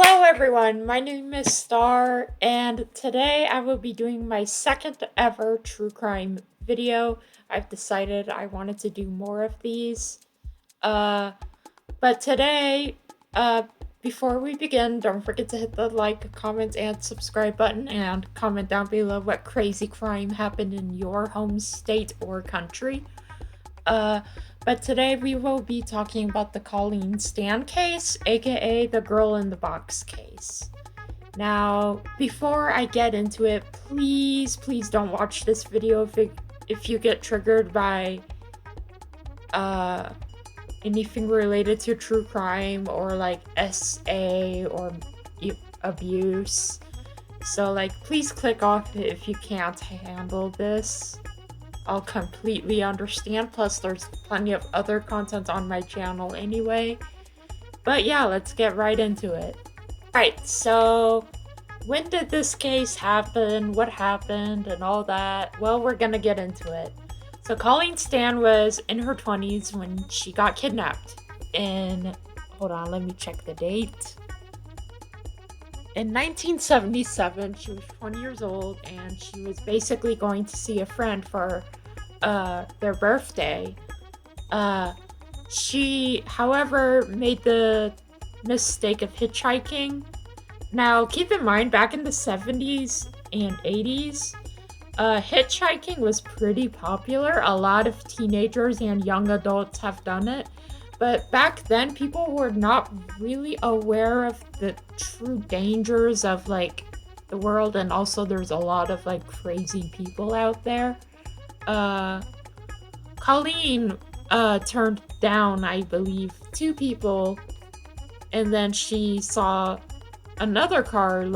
Hello everyone, my name is Star, and today I will be doing my second ever true crime video. I've decided I wanted to do more of these. Uh, but today, uh, before we begin, don't forget to hit the like, comment, and subscribe button, and comment down below what crazy crime happened in your home state or country. Uh, but today we will be talking about the Colleen Stan case, aka the girl in the box case. Now, before I get into it, please don't watch this video if you get triggered by anything related to true crime or like SA or abuse. So please click off if you can't handle this. I'll completely understand, plus there's plenty of other content on my channel anyway. But yeah, let's get right into it. Alright, so when did this case happen, what happened, and all that? Well, we're gonna get into it. So Colleen Stan was in her 20s when she got kidnapped hold on, let me check the date. In 1977, she was 20 years old, and she was basically going to see a friend for their birthday. She, however, made the mistake of hitchhiking. Now, keep in mind, back in the 70s and 80s, hitchhiking was pretty popular. A lot of teenagers and young adults have done it. But back then, people were not really aware of the true dangers of, the world, and also there's a lot of, crazy people out there. Colleen, turned down, I believe, 2 people, and then she saw another car,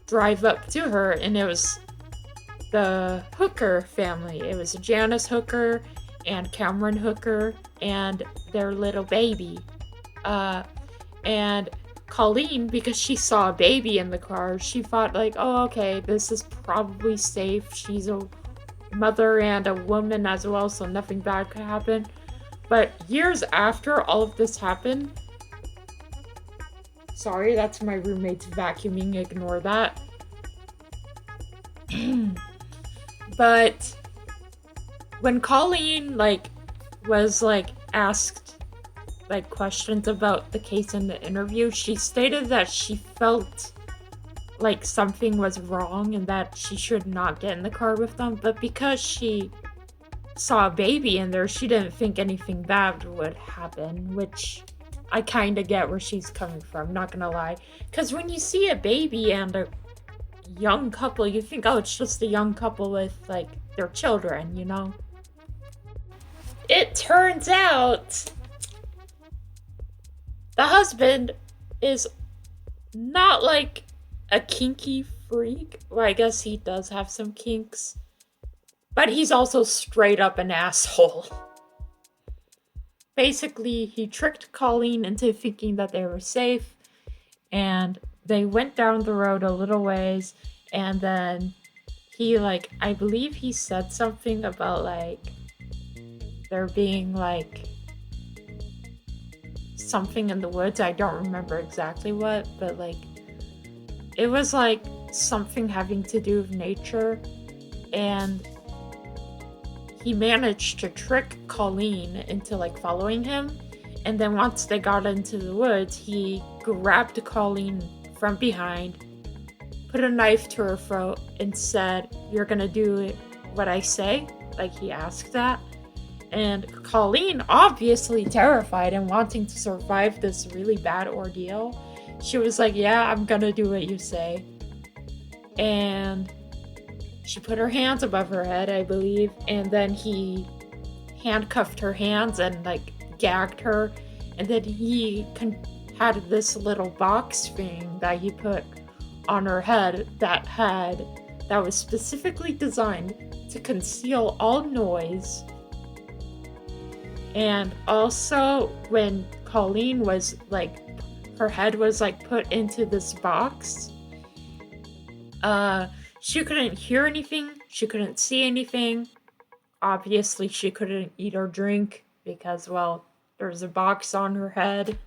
drive up to her, and it was the Hooker family. It was Janice Hooker and Cameron Hooker and their little baby. And Colleen, because she saw a baby in the car, she thought oh, okay, this is probably safe. She's a mother and a woman as well, so nothing bad could happen. But years after all of this happened, sorry, that's my roommate's vacuuming, ignore that. But when Colleen was asked questions about the case in the interview, she stated that she felt something was wrong and that she should not get in the car with them, but because she saw a baby in there, she didn't think anything bad would happen, which I kind of get where she's coming from, not gonna lie. Because when you see a baby and a young couple, you think, oh, it's just a young couple with their children, you know? It turns out the husband is not a kinky freak. Well, I guess he does have some kinks, but he's also straight up an asshole. Basically, he tricked Colleen into thinking that they were safe, and they went down the road a little ways, and then he I believe he said something about there being something in the woods. I don't remember exactly what, but it was something having to do with nature, and he managed to trick Colleen into following him. And then once they got into the woods, he grabbed Colleen from behind, put a knife to her throat, and said, "You're gonna do what I say?" He asked that. And Colleen, obviously terrified and wanting to survive this really bad ordeal, she was like, "Yeah, I'm gonna do what you say." And she put her hands above her head, I believe, and then he handcuffed her hands and gagged her, and then he had this little box thing that he put on her head that was specifically designed to conceal all noise. And also, when Colleen was her head was put into this box, she couldn't hear anything, she couldn't see anything. Obviously, she couldn't eat or drink because, well, there's a box on her head.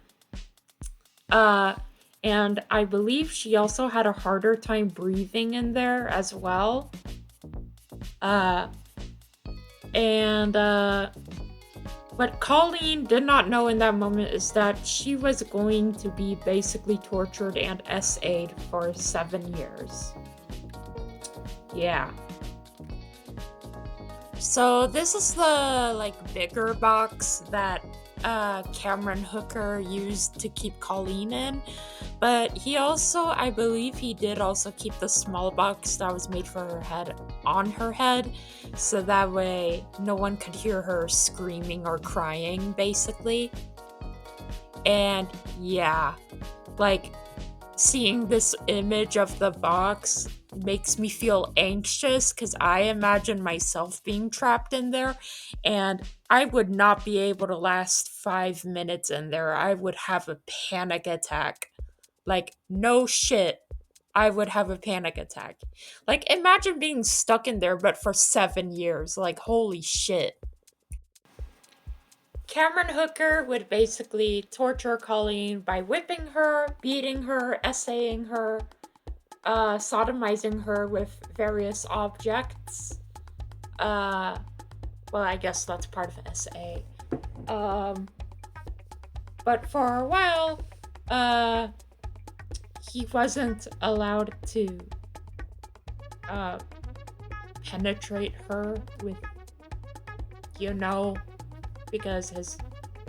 And I believe she also had a harder time breathing in there as well. Uh, and What Colleen did not know in that moment is that she was going to be basically tortured and SA'd for 7 years. Yeah. So this is the bigger box that Cameron Hooker used to keep Colleen in, but he also, I believe he did also keep the small box that was made for her head on her head, so that way no one could hear her screaming or crying, basically. And yeah, like seeing this image of the box makes me feel anxious because I imagine myself being trapped in there, and I would not be able to last 5 minutes in there. I would have a panic attack. Like, no shit. I would have a panic attack. Like, imagine being stuck in there, but for 7 years. Like, holy shit. Cameron Hooker would basically torture Colleen by whipping her, beating her, essaying her, sodomizing her with various objects. Well, I guess that's part of SA. But for a while, he wasn't allowed to, penetrate her with, because his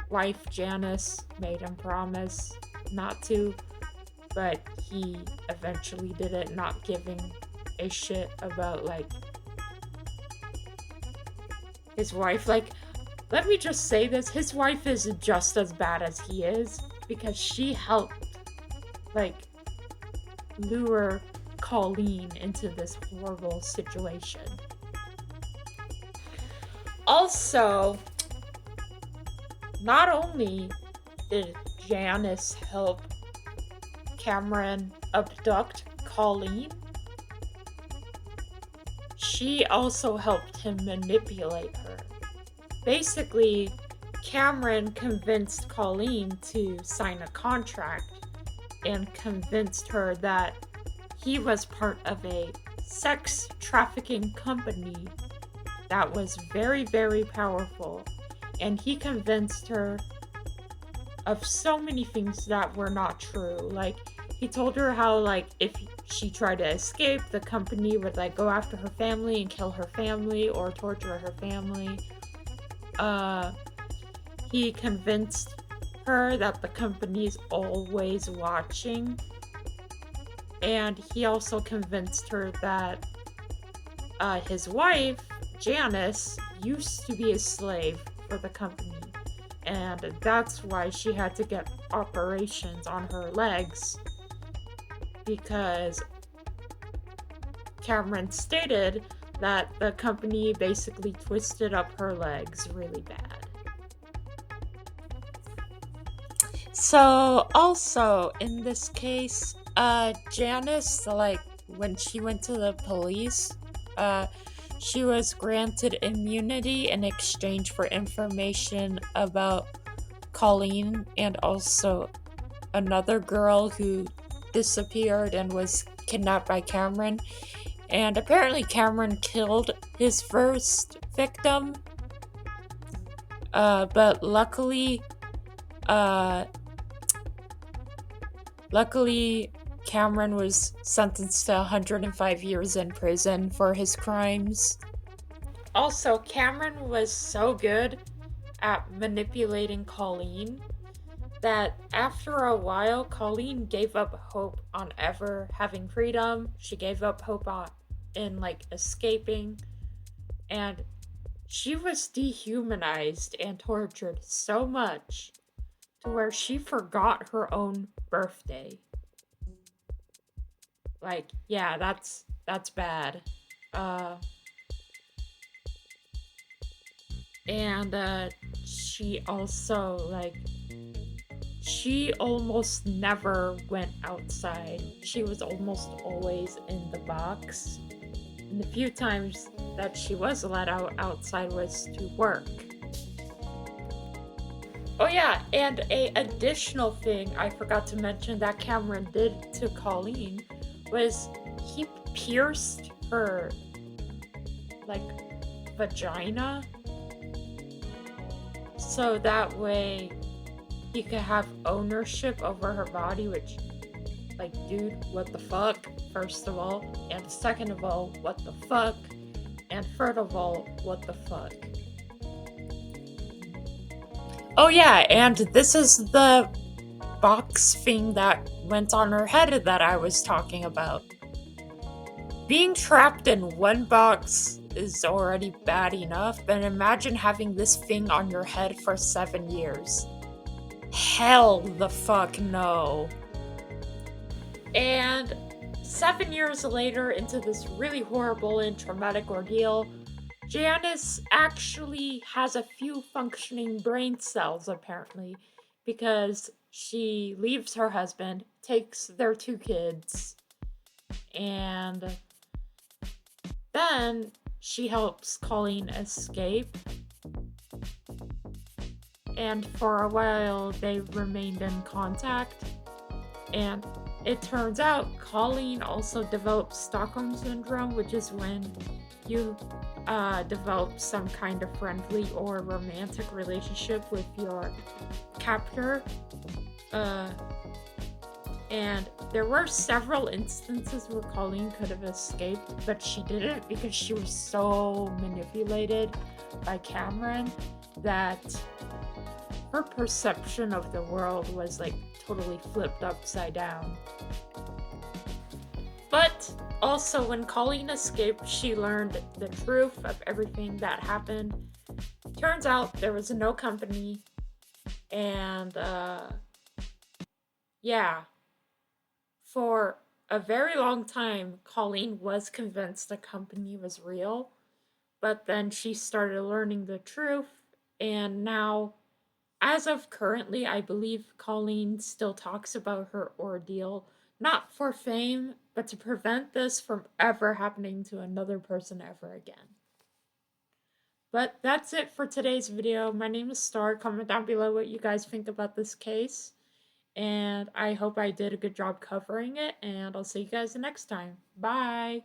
wife Janice made him promise not to, but he eventually did it, not giving a shit about his wife. Let me just say this, his wife is just as bad as he is, because she helped lure Colleen into this horrible situation. Also, not only did Janice help Cameron abduct Colleen, she also helped him manipulate her. Basically, Cameron convinced Colleen to sign a contract and convinced her that he was part of a sex trafficking company that was very, very powerful. And he convinced her of so many things that were not true. He told her how, if she tried to escape, the company would, go after her family and kill her family or torture her family. He convinced her that the company's always watching. And he also convinced her that his wife, Janice, used to be a slave for the company. And that's why she had to get operations on her legs, because Cameron stated that the company basically twisted up her legs really bad. So, also, in this case, Janice, when she went to the police, she was granted immunity in exchange for information about Colleen and also another girl who disappeared and was kidnapped by Cameron. And apparently Cameron killed his first victim. But luckily Cameron was sentenced to 105 years in prison for his crimes. Also, Cameron was so good at manipulating Colleen that after a while, Colleen gave up hope on ever having freedom. She gave up hope in escaping, and she was dehumanized and tortured so much to where she forgot her own birthday. Yeah, that's bad. And she also she almost never went outside. She was almost always in the box. And the few times that she was let outside was to work. Oh yeah, and a additional thing I forgot to mention that Cameron did to Colleen was he pierced her like vagina so that way he could have ownership over her body, which, like, dude, what the fuck, first of all, and second of all, what the fuck, and third of all, what the fuck. Oh yeah, and this is the box thing that went on her head that I was talking about. Being trapped in one box is already bad enough, but imagine having this thing on your head for 7 years. Hell the fuck no. And 7 years later, into this really horrible and traumatic ordeal, Janice actually has a few functioning brain cells, apparently, because she leaves her husband, takes their 2 kids, and then she helps Colleen escape. And for a while, they remained in contact. And it turns out Colleen also developed Stockholm Syndrome, which is when you develop some kind of friendly or romantic relationship with your captor. And there were several instances where Colleen could have escaped, but she didn't because she was so manipulated by Cameron that her perception of the world was like totally flipped upside down. But also, when Colleen escaped, she learned the truth of everything that happened. Turns out there was no company, and yeah, for a very long time, Colleen was convinced the company was real, but then she started learning the truth, and now, as of currently, I believe Colleen still talks about her ordeal, not for fame, but to prevent this from ever happening to another person ever again. But that's it for today's video. My name is Star. Comment down below what you guys think about this case. And I hope I did a good job covering it, and I'll see you guys the next time. Bye!